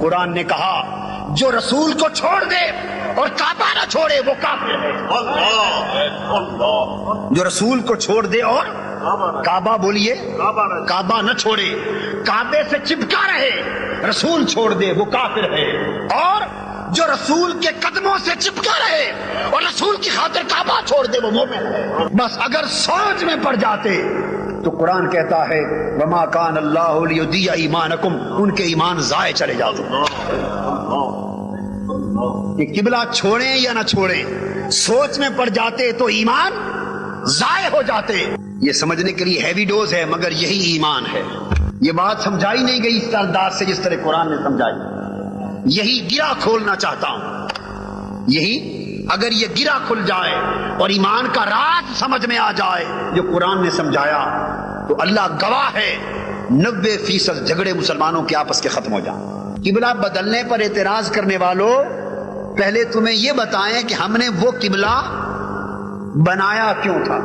قرآن نے کہا جو رسول کو چھوڑ دے اور کعبہ نہ چھوڑے وہ کافر ہے۔ جو رسول کو چھوڑ دے اور کعبہ بولیے کعبہ نہ چھوڑے، کعبے سے چپکا رہے، رسول چھوڑ دے وہ کافر ہے، اور جو رسول کے قدموں سے چپکا رہے اور رسول کی خاطر کعبہ چھوڑ دے وہ مومن ہے۔ بس اگر سوچ میں پڑ جاتے تو قرآن کہتا ہے وما کان اللہ لیضیع ایمانکم، ان کے ایمان ضائع چلے جاتے۔ کہ قبلہ چھوڑیں یا نہ چھوڑیں، سوچ میں پڑ جاتے تو ایمان ضائع ہو جاتے۔ یہ سمجھنے کے لیے ہیوی ڈوز ہے، مگر یہی ایمان ہے۔ یہ بات سمجھائی نہیں گئی اس انداز سے جس طرح قرآن نے سمجھائی۔ یہی گرہ کھولنا چاہتا ہوں، یہی اگر یہ گرہ کھل جائے اور ایمان کا راز سمجھ میں آ جائے جو قرآن نے سمجھایا تو اللہ گواہ ہے 90% جھگڑے مسلمانوں کے آپس کے ختم ہو جائیں۔ قبلہ بدلنے پر اعتراض کرنے والوں، پہلے تمہیں یہ بتائیں کہ ہم نے وہ قبلہ بنایا کیوں تھا۔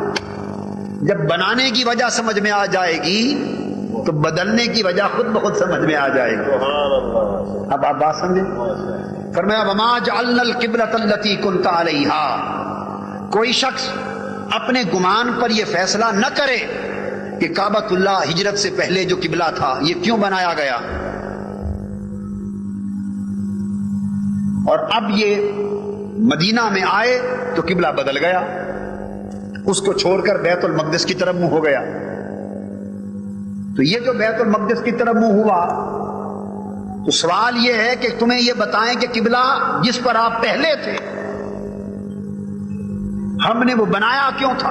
جب بنانے کی وجہ سمجھ میں آ جائے گی تو بدلنے کی وجہ خود بخود سمجھ میں آ جائے گی۔ اب آپ بات سمجھیں۔ فرمایا وما جعلنا القبلۃ التي كنت علیہا، کوئی شخص اپنے گمان پر یہ فیصلہ نہ کرے کہ کعبۃ اللہ ہجرت سے پہلے جو قبلہ تھا یہ کیوں بنایا گیا، اور اب یہ مدینہ میں آئے تو قبلہ بدل گیا، اس کو چھوڑ کر بیت المقدس کی طرف منہ ہو گیا۔ تو یہ جو بیت المقدس کی طرف منہ ہوا تو سوال یہ ہے کہ تمہیں یہ بتائیں کہ قبلہ جس پر آپ پہلے تھے ہم نے وہ بنایا کیوں تھا۔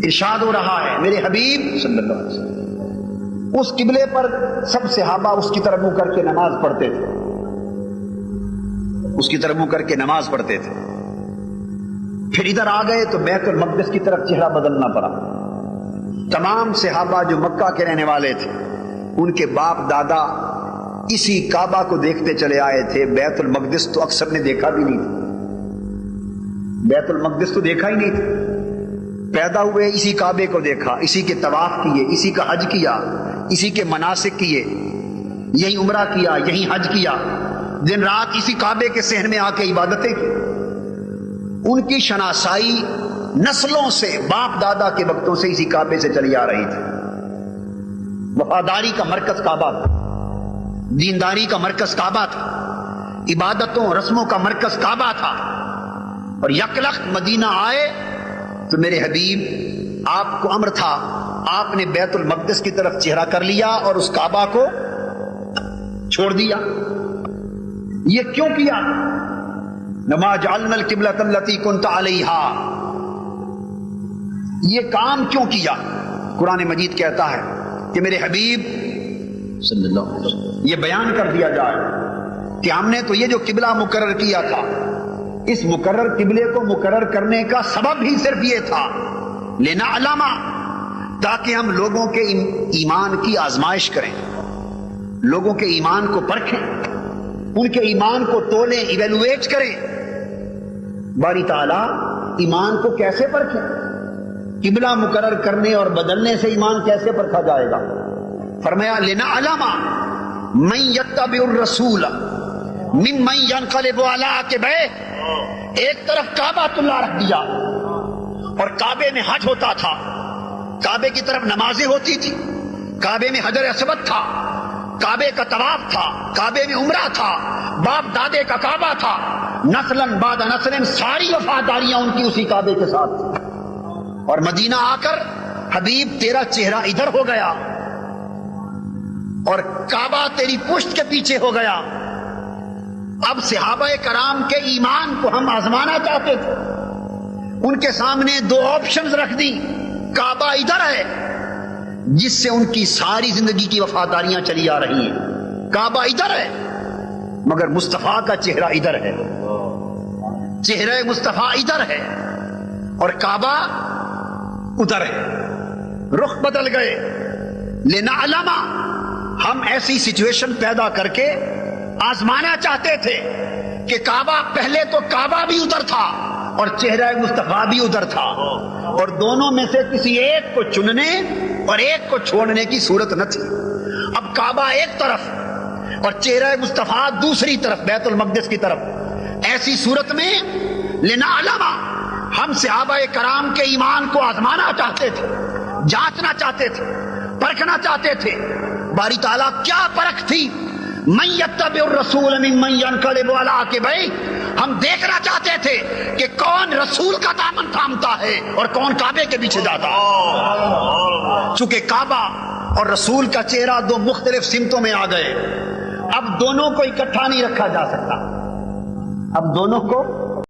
ارشاد ہو رہا ہے میرے حبیب صلی اللہ علیہ وسلم اس قبلے پر سب صحابہ اس کی طرف منہ کر کے نماز پڑھتے تھے، اس کی طرف منہ کر کے نماز پڑھتے تھے۔ پھر ادھر آ گئے تو بیت المقدس کی طرف چہرہ بدلنا پڑا۔ تمام صحابہ جو مکہ کے رہنے والے تھے ان کے باپ دادا اسی کعبہ کو دیکھتے چلے آئے تھے، بیت المقدس تو اکثر نے دیکھا بھی نہیں تھا، بیت المقدس تو دیکھا ہی نہیں تھا۔ پیدا ہوئے اسی کعبے کو دیکھا، اسی کے طواف کیے، اسی کا حج کیا، اسی کے مناسک کیے، یہی عمرہ کیا، یہی حج کیا، دن رات اسی کعبے کے صحن میں آ کے عبادتیں کی۔ ان کی شناسائی نسلوں سے باپ دادا کے وقتوں سے اسی کعبے سے چلی آ رہی تھی۔ وفاداری کا مرکز کعبہ تھا، دینداری کا مرکز کعبہ تھا، عبادتوں رسموں کا مرکز کعبہ تھا، اور یکلخت مدینہ آئے تو میرے حبیب آپ کو امر تھا، آپ نے بیت المقدس کی طرف چہرہ کر لیا اور اس کعبہ کو چھوڑ دیا۔ یہ کیوں کیا؟ وما جعلنا القبلۃ التي كنت علیہا، یہ کام کیوں کیا؟ قرآن مجید کہتا ہے کہ میرے حبیب صلی اللہ علیہ وسلم یہ بیان کر دیا جائے کہ ہم نے تو یہ جو قبلہ مقرر کیا تھا، اس مقرر قبلے کو مقرر کرنے کا سبب ہی صرف یہ تھا لنعلم، تاکہ ہم لوگوں کے ایمان کی آزمائش کریں، لوگوں کے ایمان کو پرکھیں، ان کے ایمان کو تولیں، ایویلویٹ کریں۔ باری تعالیٰ ایمان کو کیسے پرکھیں؟ قبلہ مقرر کرنے اور بدلنے سے ایمان کیسے پرکھا جائے گا؟ فرمایا لنعلم من یتبع الرسول ممن ینقلب علی عقبیہ، ایک طرف کعبۃ اللہ رکھ دیا اور کعبے میں حج ہوتا تھا، کعبے کی طرف نمازیں ہوتی تھی، کعبے میں حجر اسود تھا، کعبے کا طواف تھا، کعبے میں عمرہ تھا، باپ دادے کا کعبہ تھا، نسلاً بعد نسلاً ساری وفاداریاں ان کی اسی کعبے کے ساتھ تھی۔ اور مدینہ آ کر حبیب تیرا چہرہ ادھر ہو گیا اور کعبہ تیری پشت کے پیچھے ہو گیا۔ اب صحابہ کرام کے ایمان کو ہم آزمانا چاہتے تھے، ان کے سامنے دو آپشنز رکھ دی، کعبہ ادھر ہے جس سے ان کی ساری زندگی کی وفاداریاں چلی آ رہی ہیں، کعبہ ادھر ہے مگر مصطفیٰ کا چہرہ ادھر ہے، چہرہ مصطفیٰ ادھر ہے اور کعبہ ادھر ہے، رخ بدل گئے۔ لنعلم، ہم ایسی سچویشن پیدا کر کے آزمانا چاہتے تھے کہ کعبہ، پہلے تو کعبہ بھی ادھر تھا اور چہرہ مصطفیٰ بھی ادھر تھا، اور دونوں میں سے کسی ایک کو چننے اور ایک کو چھوڑنے کی صورت نہ تھی۔ اب کعبہ ایک طرف اور چہرہ مصطفیٰ دوسری طرف بیت المقدس کی طرف. ایسی صورت میں لنعلم، ہم صحابہ کرام کے ایمان کو آزمانا چاہتے تھے، جانچنا چاہتے تھے، پرکھنا چاہتے تھے. باری تعالیٰ کیا پرکھ تھی؟ من یتبع الرسول ممن ینقلب علی عقبیہ، ہم دیکھنا چاہتے تھے کہ کون رسول کا دامن تھامتا ہے اور کون کعبے کے پیچھے جاتا ہے. چونکہ کعبہ اور رسول کا چہرہ دو مختلف سمتوں میں آ گئے، اب دونوں کو اکٹھا نہیں رکھا جا سکتا، اب دونوں کو